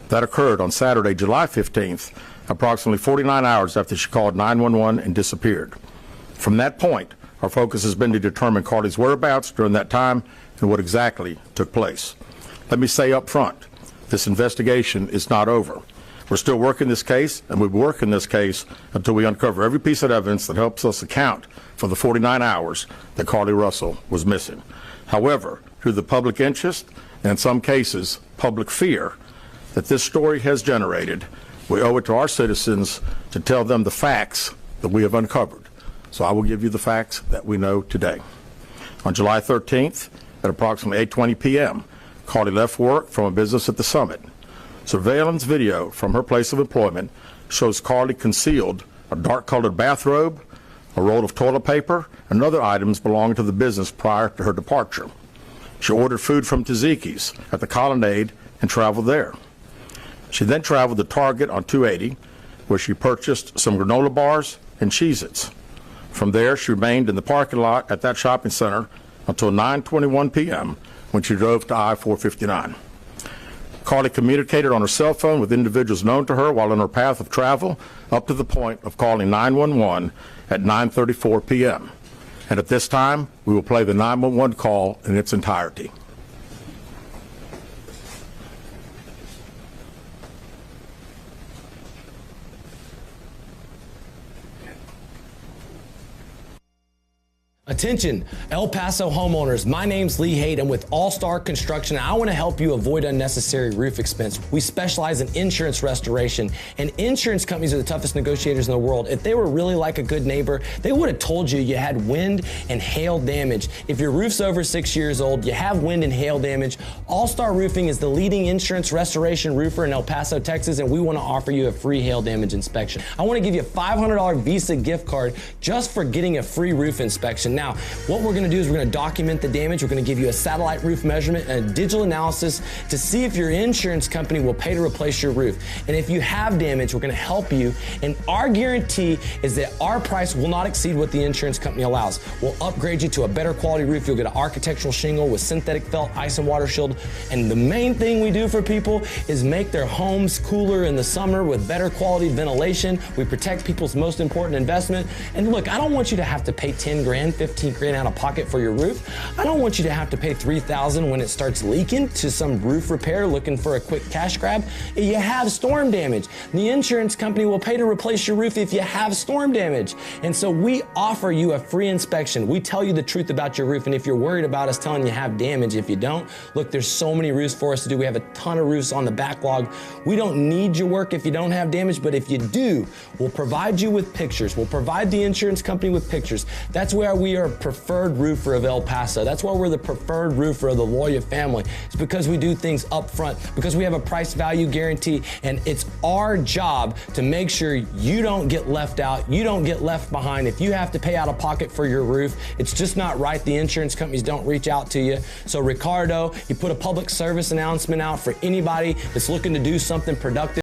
That occurred on Saturday, July 15th, approximately 49 hours after she called 911 and disappeared. From that point, our focus has been to determine Carly's whereabouts during that time and what exactly took place. Let me say up front, this investigation is not over. We're still working this case, and we'll be working this case until we uncover every piece of evidence that helps us account for the 49 hours that Carly Russell was missing. However, through the public interest, and in some cases, public fear that this story has generated, we owe it to our citizens to tell them the facts that we have uncovered. So I will give you the facts that we know today. On July 13th, at approximately 8:20 p.m., Carly left work from a business at the Summit. Surveillance video from her place of employment shows Carly concealed a dark-colored bathrobe, a roll of toilet paper, and other items belonging to the business prior to her departure. She ordered food from Tzatziki's at the Colonnade and traveled there. She then traveled to Target on 280, where she purchased some granola bars and Cheez-Its. From there, she remained in the parking lot at that shopping center until 9:21 p.m. when she drove to I-459. Carly communicated on her cell phone with individuals known to her while on her path of travel up to the point of calling 911 at 9:34 p.m. And at this time, we will play the 911 call in its entirety. Attention, El Paso homeowners. My name's Lee Haight. I'm with All Star Construction. I want to help you avoid unnecessary roof expense. We specialize in insurance restoration, and insurance companies are the toughest negotiators in the world. If they were really like a good neighbor, they would have told you you had wind and hail damage. If your roof's over 6 years old, you have wind and hail damage, All Star Roofing is the leading insurance restoration roofer in El Paso, Texas, and we want to offer you a free hail damage inspection. I want to give you a $500 Visa gift card just for getting a free roof inspection. Now, what we're going to do is we're going to document the damage. We're going to give you a satellite roof measurement and a digital analysis to see if your insurance company will pay to replace your roof. And if you have damage, we're going to help you. And our guarantee is that our price will not exceed what the insurance company allows. We'll upgrade you to a better quality roof. You'll get an architectural shingle with synthetic felt, ice and water shield. And the main thing we do for people is make their homes cooler in the summer with better quality ventilation. We protect people's most important investment. And look, I don't want you to have to pay 10 grand, 15 grand out of pocket for your roof. I don't want you to have to pay $3,000 when it starts leaking to some roof repair looking for a quick cash grab. You have storm damage. The insurance company will pay to replace your roof if you have storm damage. And so we offer you a free inspection. We tell you the truth about your roof, and if you're worried about us telling you have damage, if you don't, look, there's so many roofs for us to do. We have a ton of roofs on the backlog. We don't need your work if you don't have damage, but if you do, we'll provide you with pictures. We'll provide the insurance company with pictures. That's where we are preferred roofer of El Paso. That's why we're the preferred roofer of the Loya family. It's because we do things up front, because we have a price value guarantee, and it's our job to make sure you don't get left out, you don't get left behind. If you have to pay out of pocket for your roof, it's just not right. The insurance companies don't reach out to you. So Ricardo, you put a public service announcement out for anybody that's looking to do something productive.